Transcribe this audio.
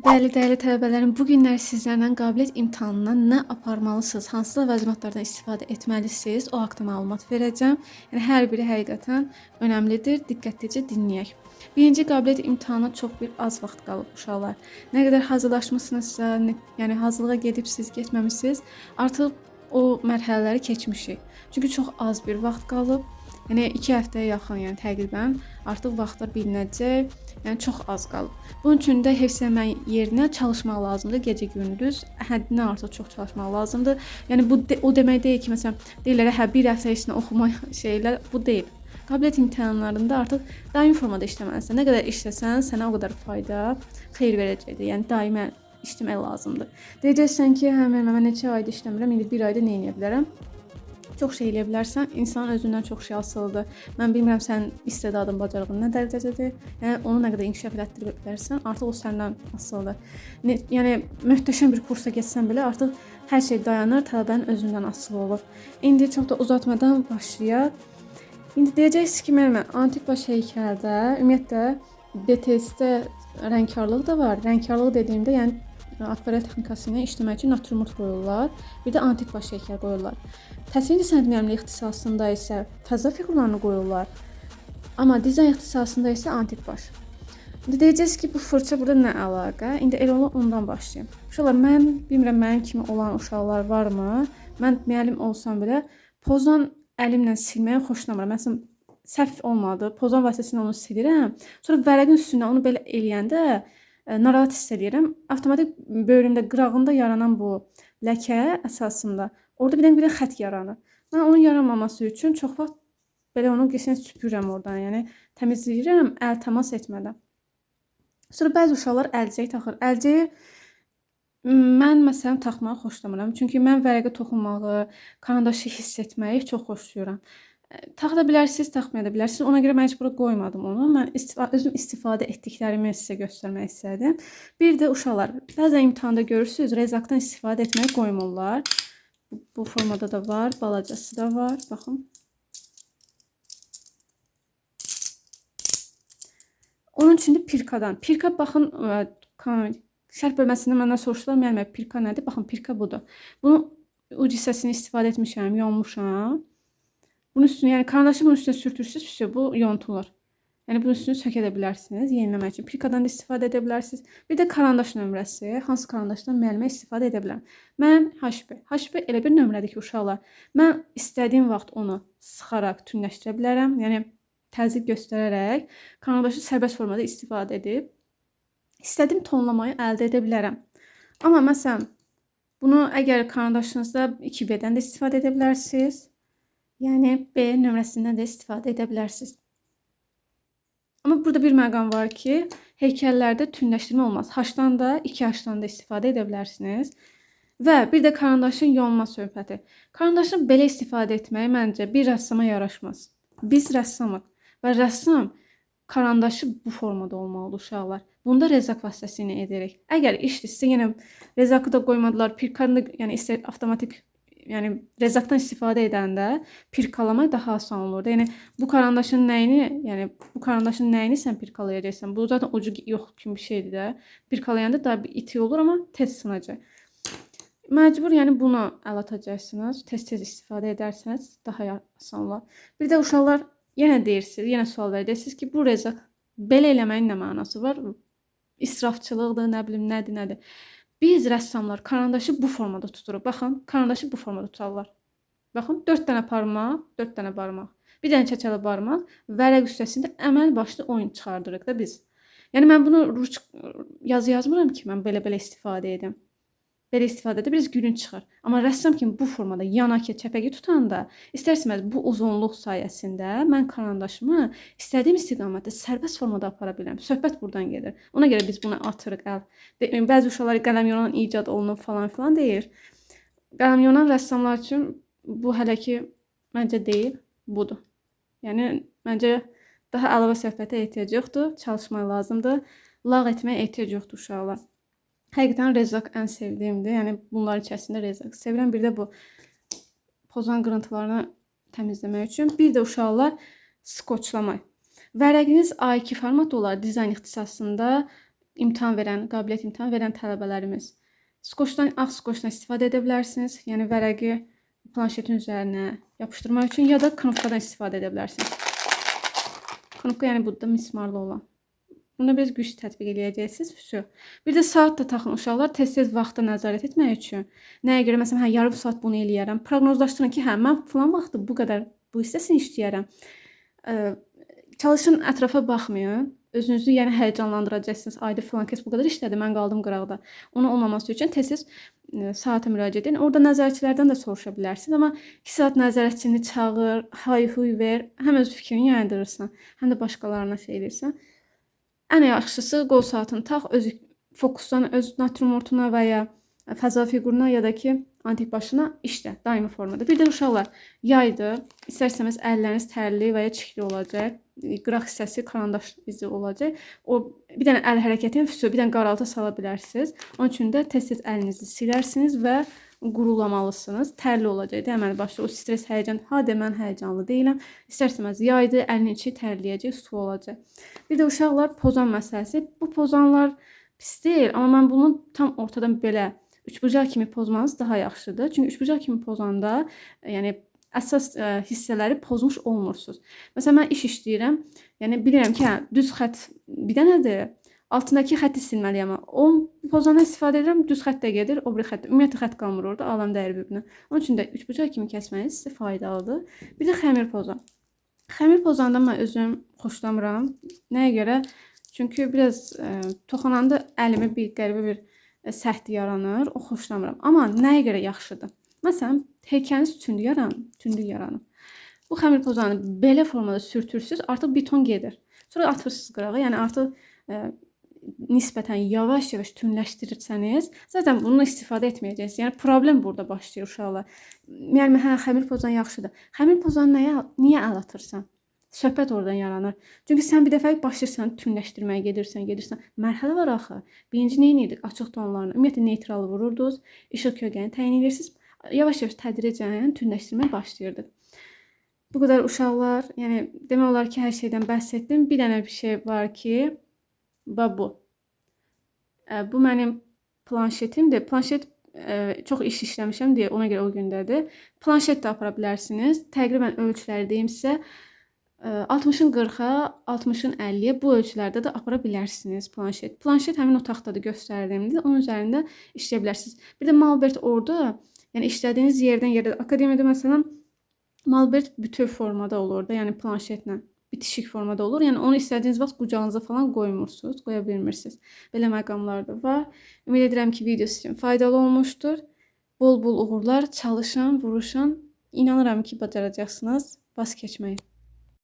Dəyərli tələbələrim, bu günlər sizlərlə qabiliyyət imtahanından nə aparmalısınız, hansı vəzifələrdən istifadə etməlisiniz, o haqqda məlumat verəcəm. Yəni hər biri həqiqətən önəmlidir. Diqqətlicə dinləyək. Birinci qabiliyyət imtahanına çox bir az vaxt qalıb uşaqlar. Nə qədər hazırlaşmısınızsa, yəni hazırlığa gedibsiz, getməmisiniz, artıq o mərhələləri keçmişik. Çünki çox az bir vaxt qalıb. Yəni 2 həftəyə yaxın, yəni təqribən artıq vaxtlar bilinəcək. Yəni çox az qalıb. Bunun üçün də hifz etmək yerinə çalışmaq lazımdır. Gecə-gündüz həddindən artıq çox çalışmaq lazımdır. Yəni bu o demək deyil ki, məsələn, deyirlər hə bir həftə içində oxumaq şeylər bu deyil. Qabiliyyət imtahanlarında artıq daimi formada işləməlisən. Nə qədər işləsən, sənə o qədər fayda, xeyir verəcəkdir. Yəni daimi işləmək lazımdır. Deyəcəksən ki, hə mən neçə ayda işləmirəm, indi bir ayda nə edə bilərəm? Çox şey eləyə bilərsən. İnsanın özündən çox şey asılıdır. Mən bilmirəm sənin istedadın, bacarığın nə dərəcədədir. Yəni onu nə qədər inkişaf etdirə bilərsən, artıq o səndən asılıdır. Yəni möhtəşəm bir kursa getsən belə artıq hər şey dayanır, tələbənin özündən asılı olur. İndi çox da uzatmadan başlayaq. İndi deyəcəksiniz ki, mən antik baş heykəldə, ümumiyyətlə BTS-də rəngkarlıq da var. Rəngkarlıq dediyimdə, yəni akvarel texnikası ilə işləmək üçün naturmort qoyurlar. Bir də antik baş heykəl qoyurlar. Təsvir sənət ixtisasında isə fəza fiqurlarını qoyurlar. Amma dizayn ixtisasında isə antik baş. İndi deyəcəksiniz ki, bu fırça burada nə əlaqə? İndi elə ondan başlayım. Uşaqlar, mən bilmirəm mənim kimi olan uşaqlar varmı? Mən müəllim olsam belə pozan əlimlə silməyi xoşlamıram. Məsələn, səhv olmadı. Pozan vasitəsilə onu silirəm. Sonra vərəqin üstünə onu belə eləyəndə narahat hiss edirəm. Avtomatik böyrümdə, qırağımda yaranan bu ləkə əsasında orada bir xətt yaranır. Mən onun yaranmaması üçün çox vaxt belə onu qəşəng süpürürəm oradan, yəni təmizləyirəm əl təmas etmədən. Sonra bəzi uşaqlar əlcək taxır. Əlcəyi mən məsələn taxmağı xoşlamıram. Çünki mən vərəqə toxunmağı, karandaşı hiss etməyi çox xoşlayıram. Taxa da bilərsiniz, taxmaya da bilərsiniz. Ona görə məcbur qoymadım onu. Mən özüm istifadə etdiklərimi sizə göstərmək istədim. Bir də uşaqlar, bəzən imtahanda görürsünüz, rezakdan istifadə etməyi qoymurlar. Bu formada da var, balacası da var. Baxın. Onun üçün də pirkadan. Pirka baxın, şərh bölməsində məndən soruşdular, müəllimə pirka nədir? Baxın, pirka budur. Bunu uc hissəsini istifadə etmişəm, yonmuşam. Bunun üstünə, yəni karandaşı bunun üstünə sürtürsünüz, bu yontulur. Yəni bunun üstünü sökə də bilərsiniz, yeniləmək üçün. Pirkadan da istifadə edə bilərsiniz. Bir də karandaş nömrəsi, hansı karandaşdan müəllimə istifadə edə bilərəm. Mən HB. HB elə bir nömrədir ki, uşaqlar, mən istədiyim vaxt onu sıxaraq tünləşdirə bilərəm. Yəni təzyiq göstərərək karandaşı sərbəst formada istifadə edib istədiyim tonlamayı əldə edə bilərəm. Amma məsələn, bunu əgər karandaşınızda 2B-dən də istifadə edə bilərsiniz. Yəni B nömrəsindən də istifadə edə bilərsiniz. Amma burada bir məqam var ki, heykəllərdə tünləşdirmə olmaz. H-dan da, 2H-dan da istifadə edə bilərsiniz. Və bir də karandaşın yonma söhbəti. Karandaşın belə istifadə etməyi məncə bir rəssama yaraşmaz. Biz rəssamıq və rəssam karandaşı bu formada olmalıdır uşaqlar. Bunda rezak vasitəsilə edirik. Əgər işdirsə, yenə rezakı da qoymadılar, pirkanı da, yəni avtomatik, yəni rezakdan istifadə edəndə pirkalamaq daha asan olurdu. Yəni bu karandaşın nəyini sən pirkalayacaqsan? Bu zaten ucu yox kimi bir şeydir də. Pirkalayanda da bir iti olur, amma tez sınacaq. Məcbur, yəni bunu əl atacaqsınız. Tez-tez istifadə edərsəniz daha asan olar. Bir də uşaqlar yenə deyirsiniz, yenə sual verəcəksiniz ki, bu rezak belə eləməyin nə mənası var? İsrafçılıqdır, nə bilim, nədir? Biz rəssamlar karandaşı bu formada tuturuq. Baxın, karandaşı bu formada tutarlar. Baxın, 4 dənə parmaq, 4 dənə barmaq. Bir dənə çəçəli barmaq, vərəq üstəsində əməl başlı oyun çıxardırıq da biz. Yəni mən bunu yazı yazmıram ki, mən belə istifadə edim. Belə istifadədə biraz gülünc çıxır. Amma rəssam kimi bu formada yanakı, çəpəki tutanda, istərsiniz bu uzunluq sayəsində mən karandaşımı istədiyim istiqamətdə sərbəst formada apara bilirəm. Söhbət buradan gedir. Ona görə biz bunu atırıq əl. Bəzi uşaqlar qələmyonan icad olunub falan deyir. Qələmyonan rəssamlar üçün bu hələ ki məncə deyil, budur. Yəni məncə daha əlavə söhbətə ehtiyac yoxdur, çalışmaq lazımdır. Lağ etməyə ehtiyac yoxdur uşaqlar. Həqiqətən rezak ən sevdiyimdir. Yəni bunlar içərisində rezak sevirəm. Bir də bu pozan qırıntılarını təmizləmək üçün. Bir də uşaqlar skoçlamaq. Vərəqiniz A2 formatı olar dizayn ixtisasında. imtahan verən, qabiliyyət imtahan verən tələbələrimiz skoçdan, ağ skoçdan istifadə edə bilərsiniz. Yəni vərəqi planşetin üzərinə yapışdırmaq üçün ya da knopkadan istifadə edə bilərsiniz. Knopka yəni burada mismarlı olan. Buna biraz güc tətbiq edəcəksiniz. Bir də saat da taxın uşaqlar tez-tez vaxta nəzarət etmək üçün. Nəyə görə məsələn, yarım saat bunu eləyərəm. Proqnozlaşdırın ki, mən falan vaxtı bu qədər bu hissəsini işləyərəm. Çalışın ətrafa baxmayın. Özünüzü yəni həyəcanlandıracaqsınız. Ayda filan kəs bu qədər işlədi, mən qaldım qıraqda. Onun olmaması üçün tez-tez saata müraciət edin. Orada nəzarətçilərdən də soruşa bilərsiniz. Amma 2 saat nəzarətçini çağır, hay-huy ver. Həm öz fikrini yayındırırsan, həm də başqalarına şey edirsən. Ən yaxşısı qol saatını tax, öz fokuslan öz naturmortuna və ya fəza fiquruna ya da ki antik başına işlə daimi formada. Bir də uşaqlar yaydır. İstərsəniz əlləriniz tərli və ya çikli olacaq. Qıraq hissəsi karandaş izi olacaq. O bir dənə əl hərəkəti bir dənə qaraltı sala bilərsiniz. Onun üçün də tez-tez əlinizi silərsiniz və qurulamalısınız. Tərli olacaq. Deməli başda o stres, həyəcan. Mən həyəcanlı deyiləm. İstərsəniz yaydır, əlin içi tərləyəcək, su olacaq. Bir də uşaqlar pozan məsələsi. Bu pozanlar pis deyil, amma mən bunu tam ortadan belə üçbucaq kimi pozmanız daha yaxşıdır. Çünki üçbucaq kimi pozanda, yəni əsas hissələri pozmuş olmursunuz. Məsələn, mən iş işləyirəm. Yəni bilirəm ki, düz xətt bir dənədir. Altındakı xətti silməliyəm. O pozandan istifadə edirəm, düz xətt də gedir, o biri xətt. Ümumiyyətlə xətt qalmır orada, alam dəyər bir-birinə. Onun üçün də üçbucaq kimi kəsməniz sizə faydalıdır. Bir də xəmir pozan. Xəmir pozanda mən özüm xoşlamıram. Nəyə görə? Çünki biraz toxunanda əlimə bir qəribə bir səhti yaranır. O xoşlamıram. Amma nəyə görə yaxşıdır? Məsələn, heykəliniz tündür yaranıb. Bu xəmir pozanı belə formada sürtürsüz, artıq beton gedir. Sonra atırsınız qırağa. Yəni artıq nisbətən yavaş-yavaş tünləşdirirsəniz, zaten bunu istifadə etməyəcəksiniz. Yəni problem burada başlayır uşaqlar. Yəni xəmir pozan yaxşıdır. Xəmir pozanı niyə əl atırsan? Söhbət oradan yaranır. Çünki sən bir dəfə başlayırsan tünləşdirməyə gedirsən. Mərhələ var axı. Birinci nə edirdik? Açıq tonlarını, ümumiyyətlə neytralı vururdunuz, işıq kölgəni təyin edirsiniz. Yavaş-yavaş tədricən tünləşdirməyə başlayırdıq. Bu qədər uşaqlar, yəni demək olar ki, hər şeydən bəhs etdim. Bir dənə bir şey var ki, bu. Bu mənim planşetimdir. Planşet çox iş işləmişəm deyə ona görə o gündədir. Planşet də apara bilərsiniz. Təqribən ölçüləri deyim sizə. 60-ın 40-a, 60-ın 50-yə bu ölçülərdə də apara bilərsiniz planşet. Planşet həmin otaqda da göstərdiyimdir. Onun üzərində işləyə bilərsiniz. Bir də malbert orada, yəni işlədiyiniz yerdən yerdə. Akademiyada məsələn malbert bütöv formada olur da, yəni planşetlə bitişik formada olur. Yəni onu istədiyiniz vaxt qucağınıza falan qoymursunuz, qoya bilmirsiniz. Belə məqamlar da var. Ümid edirəm ki, video sizin faydalı olmuşdur. Bol-bol uğurlar, çalışın, vuruşun. İnanıram ki, bacaracaqsınız. Bas keçməyin.